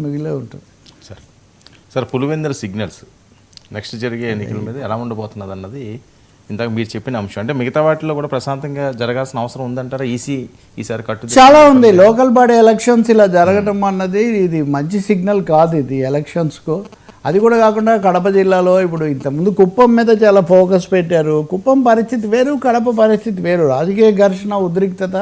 మిగిలే ఉంటుంది. Sir Pulivendula signals next జరిగే ఎన్నికల మీద ఎలా ఉండబోతున్నది అన్నది ఇందాక మీరు చెప్పిన అంశం. అంటే మిగతా వాటిలో కూడా ప్రశాంతంగా జరగాల్సిన అవసరం ఉందంటారా? ఈసారి కట్టు చాలా ఉంది. లోకల్ బాడీ ఎలక్షన్స్ ఇలా జరగడం అన్నది ఇది మంచి సిగ్నల్ కాదు ఇది ఎలక్షన్స్కు. అది కూడా కాకుండా కడప జిల్లాలో ఇప్పుడు ఇంతకుముందు కుప్పం మీద చాలా ఫోకస్ పెట్టారు. కుప్పం పరిస్థితి వేరు, కడప పరిస్థితి వేరు. రాజకీయ ఘర్షణ ఉద్రిక్తత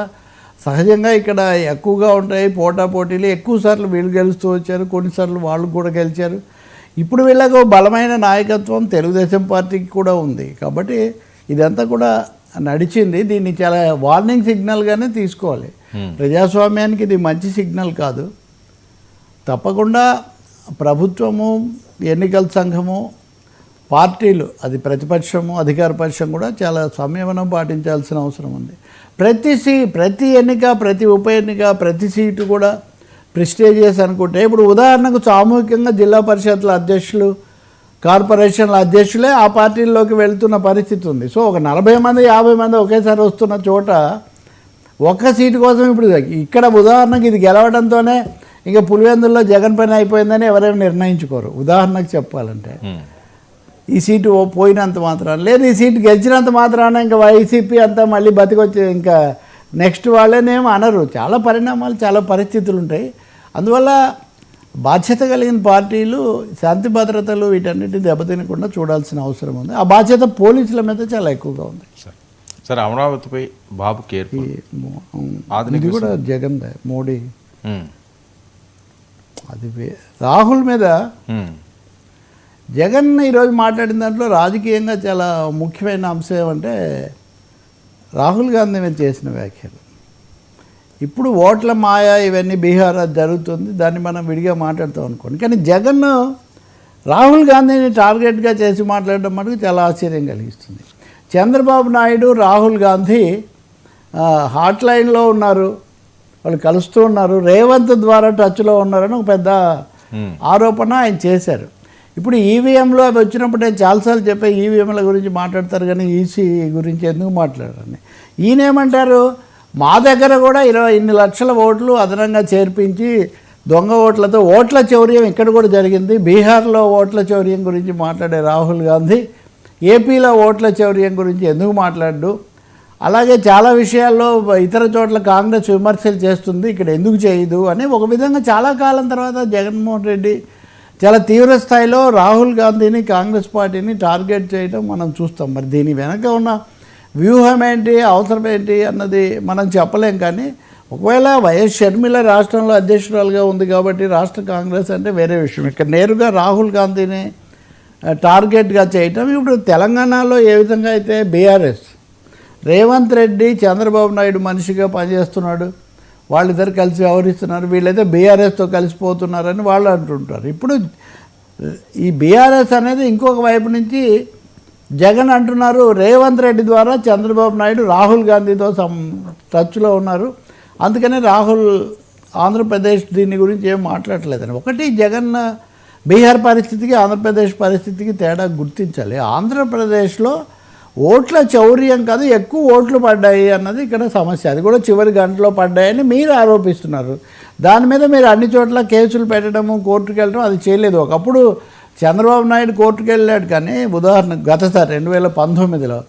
సహజంగా ఇక్కడ ఎక్కువగా ఉంటాయి. పోటాపోటీలు ఎక్కువసార్లు వీళ్ళు గెలుస్తూ వచ్చారు, కొన్నిసార్లు వాళ్ళు కూడా గెలిచారు. ఇప్పుడు వీళ్ళకు బలమైన నాయకత్వం తెలుగుదేశం పార్టీకి కూడా ఉంది. కాబట్టి ఇదంతా కూడా నడిచింది. దీన్ని చాలా వార్నింగ్ సిగ్నల్గానే తీసుకోవాలి. ప్రజాస్వామ్యానికి ఇది మంచి సిగ్నల్ కాదు. తప్పకుండా ప్రభుత్వము, ఎన్నికల సంఘము, పార్టీలు, అది ప్రతిపక్షము అధికార పక్షం కూడా చాలా సంయమనం పాటించాల్సిన అవసరం ఉంది. ప్రతి ఎన్నిక, ప్రతి ఉప ఎన్నిక, ప్రతి సీటు కూడా ప్రెస్టీజియస్ అనుకుంటే, ఇప్పుడు ఉదాహరణకు సామూహికంగా జిల్లా పరిషత్ల అధ్యక్షులు, కార్పొరేషన్ల అధ్యక్షులే ఆ పార్టీల్లోకి వెళ్తున్న పరిస్థితి ఉంది. సో ఒక 40 మంది 50 మంది ఒకేసారి వస్తున్న చోట ఒక్క సీటు కోసం ఇప్పుడు ఇక్కడ ఉదాహరణకు ఇది గెలవడంతోనే ఇంకా పులివెందుల్లో జగన్ పని అయిపోయిందని ఎవరైనా నిర్ణయించుకోరు. ఉదాహరణకు చెప్పాలంటే ఈ సీటు పోయినంత మాత్రాన, లేదు ఈ సీటు గెలిచినంత మాత్రాన ఇంకా వైసీపీ అంతా మళ్ళీ బతికొచ్చి ఇంకా నెక్స్ట్ వాళ్ళేనేమో అనరు. చాలా పరిణామాలు, చాలా పరిస్థితులు ఉంటాయి. అందువల్ల బాధ్యత కలిగిన పార్టీలు శాంతి భద్రతలు వీటన్నిటిని దెబ్బతినకుండా చూడాల్సిన అవసరం ఉంది. ఆ బాధ్యత పోలీసుల మీద చాలా ఎక్కువగా ఉంది. సార్ అమరావతిపై బాబు కేర్ అది కూడా జగన్ మోడీ అది రాహుల్ మీద జగన్ ఈరోజు మాట్లాడిన దాంట్లో రాజకీయంగా చాలా ముఖ్యమైన అంశం ఏమంటే రాహుల్ గాంధీ మీద చేసిన వ్యాఖ్యలు. ఇప్పుడు ఓట్ల మాయ ఇవన్నీ బీహార్ జరుగుతుంది, దాన్ని మనం విడిగా మాట్లాడుతాం అనుకోండి. కానీ జగన్ రాహుల్ గాంధీని టార్గెట్గా చేసి మాట్లాడడం మటుకు చాలా ఆశ్చర్యం కలిగిస్తుంది. చంద్రబాబు నాయుడు, రాహుల్ గాంధీ హాట్ లైన్లో ఉన్నారు, వాళ్ళు కలుస్తూ ఉన్నారు, రేవంత్ ద్వారా టచ్లో ఉన్నారని ఒక పెద్ద ఆరోపణ ఆయన చేశారు. ఇప్పుడు ఈవీఎంలో అవి వచ్చినప్పుడు నేను చాలాసార్లు చెప్పే ఈవీఎంల గురించి మాట్లాడతారు కానీ ఈసీ గురించి ఎందుకు మాట్లాడారని. ఈయనేమంటారు, మా దగ్గర కూడా ఇన్ని లక్షల ఓట్లు అదనంగా చేర్పించి దొంగ ఓట్లతో ఓట్ల చౌర్యం ఇక్కడ కూడా జరిగింది. బీహార్లో ఓట్ల చౌర్యం గురించి మాట్లాడే రాహుల్ గాంధీ ఏపీలో ఓట్ల చౌర్యం గురించి ఎందుకు మాట్లాడు, అలాగే చాలా విషయాల్లో ఇతర చోట్ల కాంగ్రెస్ విమర్శలు చేస్తుంది, ఇక్కడ ఎందుకు చేయదు అని ఒక విధంగా చాలా కాలం తర్వాత జగన్మోహన్ రెడ్డి చాలా తీవ్ర స్థాయిలో రాహుల్ గాంధీని, కాంగ్రెస్ పార్టీని టార్గెట్ చేయడం మనం చూస్తాం. మరి దీని వెనక ఉన్న వ్యూహం ఏంటి, అవసరం ఏంటి అన్నది మనం చెప్పలేం. కానీ ఒకవేళ వైఎస్ షర్మిల రాష్ట్రంలో అధ్యక్షురాలుగా ఉంది కాబట్టి రాష్ట్ర కాంగ్రెస్ అంటే వేరే విషయం. ఇక్కడ నేరుగా రాహుల్ గాంధీని టార్గెట్గా చేయటం. ఇప్పుడు తెలంగాణలో ఏ విధంగా అయితే బీఆర్ఎస్ రేవంత్ రెడ్డి చంద్రబాబు నాయుడు మనిషిగా పనిచేస్తున్నాడు, వాళ్ళిద్దరు కలిసి వ్యవహరిస్తున్నారు, వీళ్ళైతే బీఆర్ఎస్తో కలిసిపోతున్నారని వాళ్ళు అంటుంటారు. ఇప్పుడు ఈ బీఆర్ఎస్ అనేది ఇంకొక వైపు నుంచి జగన్ అంటున్నారు, రేవంత్ రెడ్డి ద్వారా చంద్రబాబు నాయుడు రాహుల్ గాంధీతో టచ్లో ఉన్నారు, అందుకనే రాహుల్ ఆంధ్రప్రదేశ్ దీని గురించి ఏం మాట్లాడలేదని. ఒకటి జగన్ బీహార్ పరిస్థితికి ఆంధ్రప్రదేశ్ పరిస్థితికి తేడా గుర్తించాలి. ఆంధ్రప్రదేశ్లో ఓట్ల చౌర్యం కాదు, ఎక్కువ ఓట్లు పడ్డాయి అన్నది ఇక్కడ సమస్య. అది కూడా చివరి గంటలో పడ్డాయని మీరు ఆరోపిస్తున్నారు. దాని మీద మీరు అన్ని చోట్ల కేసులు పెట్టడము, కోర్టుకు వెళ్ళడం అది చేయలేదు. ఒకప్పుడు చంద్రబాబు నాయుడు కోర్టుకు వెళ్ళాడు, కానీ ఉదాహరణకు గతసారి 2019లో,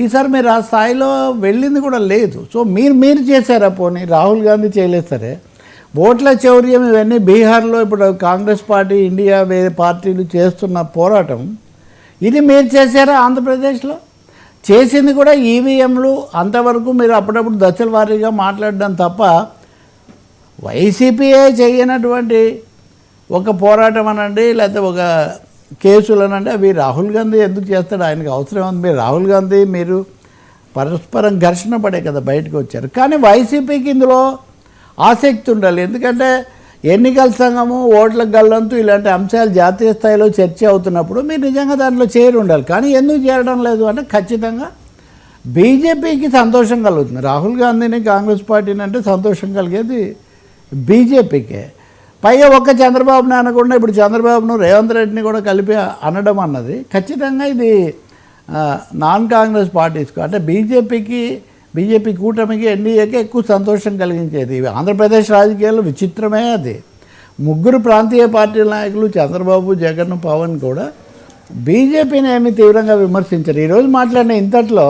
ఈసారి మీరు ఆ స్థాయిలో వెళ్ళింది కూడా లేదు. సో మీరు చేశారా? పోనీ రాహుల్ గాంధీ చేయలేదు సరే, ఓట్ల చౌర్యం ఇవన్నీ బీహార్లో ఇప్పుడు కాంగ్రెస్ పార్టీ, ఇండియా వేరే పార్టీలు చేస్తున్న పోరాటం ఇది మీరు చేశారా? ఆంధ్రప్రదేశ్లో చేసింది కూడా ఈవీఎంలు. అంతవరకు మీరు అప్పుడప్పుడు దశల వారీగా మాట్లాడడం తప్ప వైసీపీఏ చేయనటువంటి ఒక పోరాటం అనండి, లేకపోతే ఒక కేసులు అనండి, అవి రాహుల్ గాంధీ ఎందుకు చేస్తాడు? ఆయనకు అవసరం ఉంది. మీరు రాహుల్ గాంధీ మీరు పరస్పరం ఘర్షణ పడే కదా బయటకు వచ్చారు. కానీ వైసీపీకి ఇందులో ఆసక్తి ఉండాలి. ఎందుకంటే ఎన్నికల సంఘము, ఓట్ల గల్లంతు ఇలాంటి అంశాలు జాతీయ స్థాయిలో చర్చ అవుతున్నప్పుడు మీరు నిజంగా దాంట్లో చేరి ఉండాలి. కానీ ఎందుకు చేరడం లేదు అంటే ఖచ్చితంగా బీజేపీకి సంతోషం కలుగుతుంది. రాహుల్ గాంధీని, కాంగ్రెస్ పార్టీని అంటే సంతోషం కలిగేది బీజేపీకే. పైగా ఒక్క చంద్రబాబుని అనకుండా ఇప్పుడు చంద్రబాబును, రేవంత్ రెడ్డిని కూడా కలిపి అనడం అన్నది ఖచ్చితంగా ఇది నాన్ కాంగ్రెస్ పార్టీస్కు అంటే బీజేపీ కూటమికి, ఎన్డీఏకి ఎక్కువ సంతోషం కలిగించేది. ఆంధ్రప్రదేశ్ రాజకీయాల్లో విచిత్రమే అది. ముగ్గురు ప్రాంతీయ పార్టీల నాయకులు చంద్రబాబు, జగన్, పవన్ కూడా బీజేపీని ఏమి తీవ్రంగా విమర్శించారు. ఈరోజు మాట్లాడిన ఇంతట్లో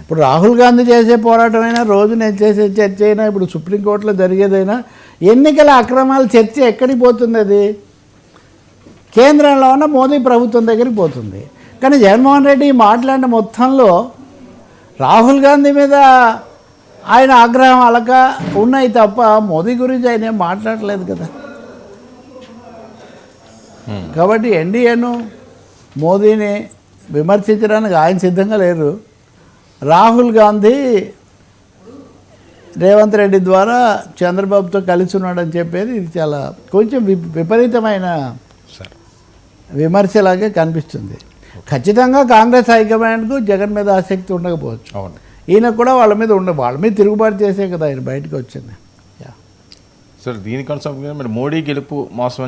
ఇప్పుడు రాహుల్ గాంధీ చేసే పోరాటమైనా, రోజు నేను చేసే చర్చ అయినా, ఇప్పుడు సుప్రీంకోర్టులో జరిగేదైనా, ఎన్నికల అక్రమాల చర్చ ఎక్కడికి పోతుంది? అది కేంద్రంలో ఉన్న మోదీ ప్రభుత్వం దగ్గరికి పోతుంది. కానీ జగన్మోహన్ రెడ్డి మాట్లాడిన మొత్తంలో రాహుల్ గాంధీ మీద ఆయన ఆగ్రహం అలక ఉన్నాయి తప్ప మోదీ గురించి ఆయన ఏం మాట్లాడలేదు కదా. కాబట్టి ఎన్డీఏను, మోదీని విమర్శించడానికి ఆయన సిద్ధంగా లేరు. రాహుల్ గాంధీ రేవంత్ రెడ్డి ద్వారా చంద్రబాబుతో కలిసి ఉన్నాడని చెప్పేది ఇది చాలా కొంచెం విపరీతమైన విమర్శలాగే కనిపిస్తుంది. ఖచ్చితంగా కాంగ్రెస్ హైకమాండ్కు జగన్ మీద ఆసక్తి ఉండకపోవచ్చు. అవును, ఈయన కూడా వాళ్ళ మీద వాళ్ళ మీద తిరుగుబాటు చేసే కదా ఆయన బయటకు వచ్చింది. సార్ దీనికి కొనసాగుతుంది. మరి మోడీ గెలుపు మోసం